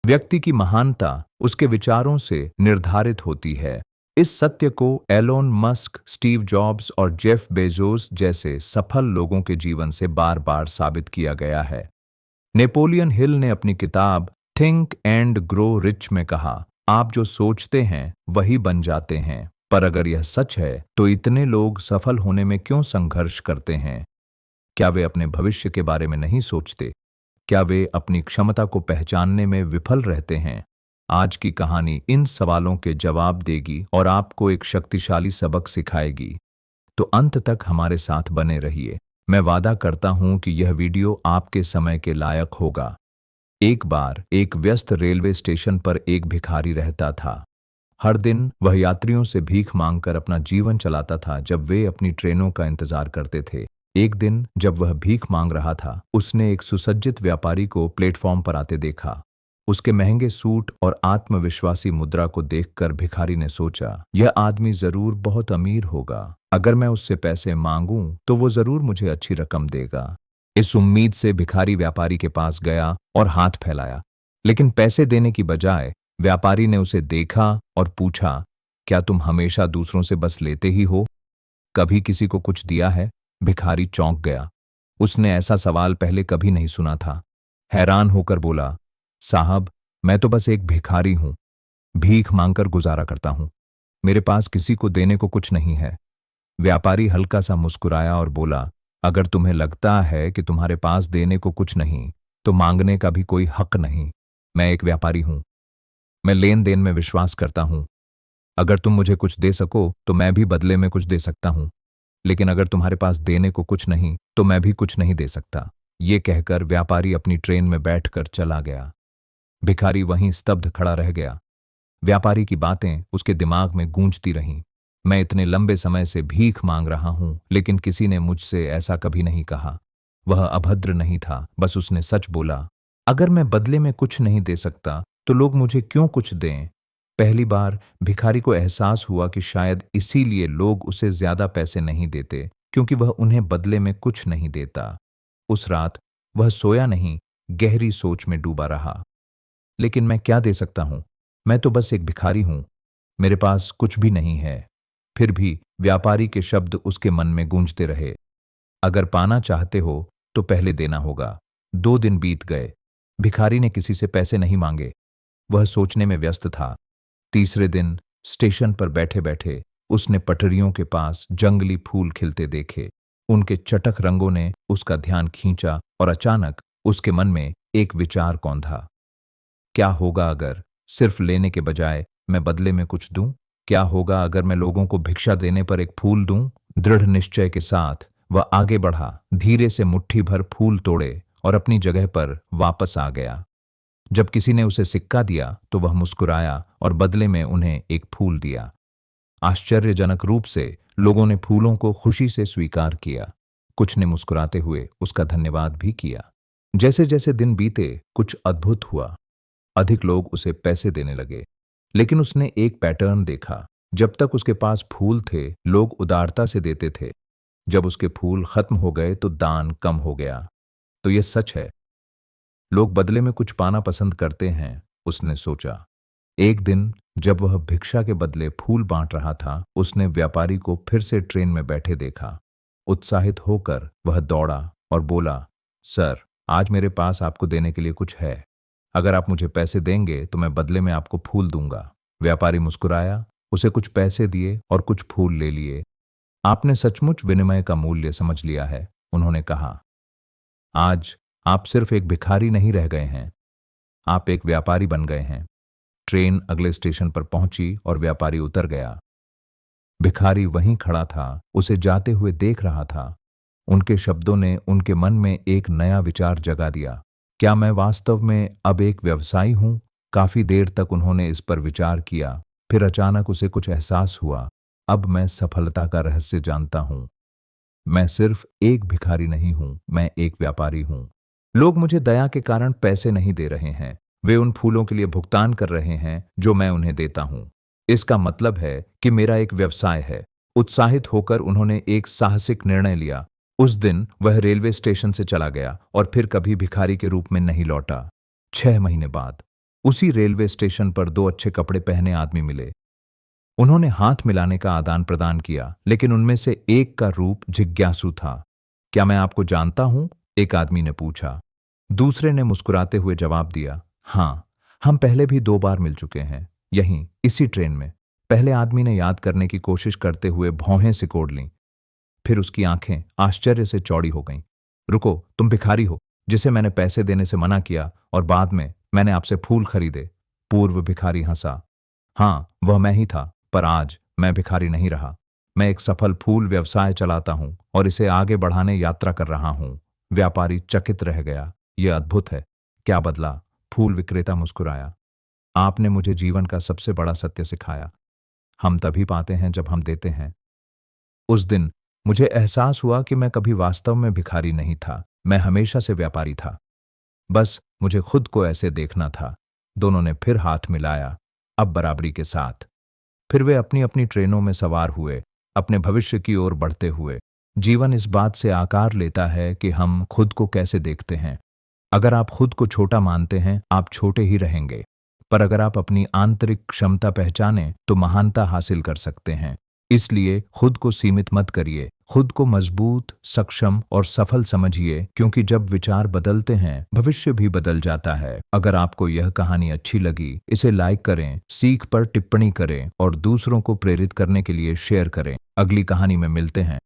व्यक्ति की महानता उसके विचारों से निर्धारित होती है। इस सत्य को एलोन मस्क, स्टीव जॉब्स और जेफ बेजोस जैसे सफल लोगों के जीवन से बार-बार साबित किया गया है। नेपोलियन हिल ने अपनी किताब थिंक एंड ग्रो रिच में कहा, आप जो सोचते हैं वही बन जाते हैं। पर अगर यह सच है, तो इतने लोग सफल होने में क्यों संघर्ष करते हैं? क्या वे अपने भविष्य के बारे में नहीं सोचते? क्या वे अपनी क्षमता को पहचानने में विफल रहते हैं? आज की कहानी इन सवालों के जवाब देगी और आपको एक शक्तिशाली सबक सिखाएगी। तो अंत तक हमारे साथ बने रहिए। मैं वादा करता हूं कि यह वीडियो आपके समय के लायक होगा। एक बार एक व्यस्त रेलवे स्टेशन पर एक भिखारी रहता था। हर दिन वह यात्रियों से भीख मांगकर अपना जीवन चलाता था जब वे अपनी ट्रेनों का इंतजार करते थे। एक दिन जब वह भीख मांग रहा था, उसने एक सुसज्जित व्यापारी को प्लेटफॉर्म पर आते देखा। उसके महंगे सूट और आत्मविश्वासी मुद्रा को देखकर भिखारी ने सोचा, यह आदमी जरूर बहुत अमीर होगा। अगर मैं उससे पैसे मांगूं तो वो जरूर मुझे अच्छी रकम देगा। इस उम्मीद से भिखारी व्यापारी के पास गया और हाथ फैलाया, लेकिन पैसे देने की बजाय व्यापारी ने उसे देखा और पूछा, क्या तुम हमेशा दूसरों से बस लेते ही हो? कभी किसी को कुछ दिया है? भिखारी चौंक गया। उसने ऐसा सवाल पहले कभी नहीं सुना था। हैरान होकर बोला, साहब, मैं तो बस एक भिखारी हूं। भीख मांगकर गुजारा करता हूं। मेरे पास किसी को देने को कुछ नहीं है। व्यापारी हल्का सा मुस्कुराया और बोला, अगर तुम्हें लगता है कि तुम्हारे पास देने को कुछ नहीं, तो मांगने का भी कोई हक नहीं। मैं एक व्यापारी हूं। मैं लेन देन में विश्वास करता हूं। अगर तुम मुझे कुछ दे सको तो मैं भी बदले में कुछ दे सकता हूं, लेकिन अगर तुम्हारे पास देने को कुछ नहीं तो मैं भी कुछ नहीं दे सकता। ये कहकर व्यापारी अपनी ट्रेन में बैठकर चला गया। भिखारी वहीं स्तब्ध खड़ा रह गया। व्यापारी की बातें उसके दिमाग में गूंजती रहीं। मैं इतने लंबे समय से भीख मांग रहा हूं, लेकिन किसी ने मुझसे ऐसा कभी नहीं कहा। वह अभद्र नहीं था, बस उसने सच बोला। अगर मैं बदले में कुछ नहीं दे सकता तो लोग मुझे क्यों कुछ दें? पहली बार भिखारी को एहसास हुआ कि शायद इसीलिए लोग उसे ज्यादा पैसे नहीं देते, क्योंकि वह उन्हें बदले में कुछ नहीं देता। उस रात वह सोया नहीं, गहरी सोच में डूबा रहा। लेकिन मैं क्या दे सकता हूं? मैं तो बस एक भिखारी हूं। मेरे पास कुछ भी नहीं है। फिर भी व्यापारी के शब्द उसके मन में गूंजते रहे। अगर पाना चाहते हो तो पहले देना होगा। 2 दिन बीत गए। भिखारी ने किसी से पैसे नहीं मांगे। वह सोचने में व्यस्त था। तीसरे दिन स्टेशन पर बैठे बैठे उसने पटरियों के पास जंगली फूल खिलते देखे। उनके चटक रंगों ने उसका ध्यान खींचा और अचानक उसके मन में एक विचार कौंधा। क्या होगा अगर सिर्फ लेने के बजाय मैं बदले में कुछ दूं? क्या होगा अगर मैं लोगों को भिक्षा देने पर एक फूल दूं? दृढ़ निश्चय के साथ वह आगे बढ़ा, धीरे से मुट्ठी भर फूल तोड़े और अपनी जगह पर वापस आ गया। जब किसी ने उसे सिक्का दिया तो वह मुस्कुराया और बदले में उन्हें एक फूल दिया। आश्चर्यजनक रूप से लोगों ने फूलों को खुशी से स्वीकार किया। कुछ ने मुस्कुराते हुए उसका धन्यवाद भी किया। जैसे जैसे दिन बीते, कुछ अद्भुत हुआ। अधिक लोग उसे पैसे देने लगे, लेकिन उसने एक पैटर्न देखा। जब तक उसके पास फूल थे, लोग उदारता से देते थे। जब उसके फूल खत्म हो गए तो दान कम हो गया। तो यह सच है, लोग बदले में कुछ पाना पसंद करते हैं, उसने सोचा। एक दिन जब वह भिक्षा के बदले फूल बांट रहा था, उसने व्यापारी को फिर से ट्रेन में बैठे देखा। उत्साहित होकर वह दौड़ा और बोला, सर, आज मेरे पास आपको देने के लिए कुछ है। अगर आप मुझे पैसे देंगे तो मैं बदले में आपको फूल दूंगा। व्यापारी मुस्कुराया, उसे कुछ पैसे दिए और कुछ फूल ले लिए। आपने सचमुच विनिमय का मूल्य समझ लिया है, उन्होंने कहा। आज आप सिर्फ एक भिखारी नहीं रह गए हैं, आप एक व्यापारी बन गए हैं। ट्रेन अगले स्टेशन पर पहुंची और व्यापारी उतर गया। भिखारी वहीं खड़ा था, उसे जाते हुए देख रहा था। उनके शब्दों ने उनके मन में एक नया विचार जगा दिया। क्या मैं वास्तव में अब एक व्यवसायी हूं? काफी देर तक उन्होंने इस पर विचार किया। फिर अचानक उसे कुछ एहसास हुआ। अब मैं सफलता का रहस्य जानता हूं। मैं सिर्फ एक भिखारी नहीं हूं, मैं एक व्यापारी हूं। लोग मुझे दया के कारण पैसे नहीं दे रहे हैं, वे उन फूलों के लिए भुगतान कर रहे हैं जो मैं उन्हें देता हूं। इसका मतलब है कि मेरा एक व्यवसाय है। उत्साहित होकर उन्होंने एक साहसिक निर्णय लिया। उस दिन वह रेलवे स्टेशन से चला गया और फिर कभी भिखारी के रूप में नहीं लौटा। 6 महीने बाद उसी रेलवे स्टेशन पर दो अच्छे कपड़े पहने आदमी मिले। उन्होंने हाथ मिलाने का आदान प्रदान किया, लेकिन उनमें से एक का रूप जिज्ञासु था। क्या मैं आपको जानता हूं? एक आदमी ने पूछा। दूसरे ने मुस्कुराते हुए जवाब दिया, हाँ, हम पहले भी 2 बार मिल चुके हैं, यहीं इसी ट्रेन में। पहले आदमी ने याद करने की कोशिश करते हुए भौहें सिकोड़ लीं। फिर उसकी आंखें आश्चर्य से चौड़ी हो गईं। रुको, तुम भिखारी हो जिसे मैंने पैसे देने से मना किया और बाद में मैंने आपसे फूल खरीदे। पूर्व भिखारी हंसा। हाँ, वह मैं ही था, पर आज मैं भिखारी नहीं रहा। मैं एक सफल फूल व्यवसाय चलाता हूं और इसे आगे बढ़ाने यात्रा कर रहा हूं। व्यापारी चकित रह गया। यह अद्भुत है। क्या बदला? फूल विक्रेता मुस्कुराया। आपने मुझे जीवन का सबसे बड़ा सत्य सिखाया। हम तभी पाते हैं जब हम देते हैं। उस दिन मुझे एहसास हुआ कि मैं कभी वास्तव में भिखारी नहीं था, मैं हमेशा से व्यापारी था। बस मुझे खुद को ऐसे देखना था। दोनों ने फिर हाथ मिलाया, अब बराबरी के साथ। फिर वे अपनी अपनी ट्रेनों में सवार हुए, अपने भविष्य की ओर बढ़ते हुए। जीवन इस बात से आकार लेता है कि हम खुद को कैसे देखते हैं। अगर आप खुद को छोटा मानते हैं, आप छोटे ही रहेंगे। पर अगर आप अपनी आंतरिक क्षमता पहचानें, तो महानता हासिल कर सकते हैं। इसलिए खुद को सीमित मत करिए, खुद को मजबूत, सक्षम और सफल समझिए, क्योंकि जब विचार बदलते हैं, भविष्य भी बदल जाता है। अगर आपको यह कहानी अच्छी लगी, इसे लाइक करें, सीख पर टिप्पणी करें और दूसरों को प्रेरित करने के लिए शेयर करें। अगली कहानी में मिलते हैं।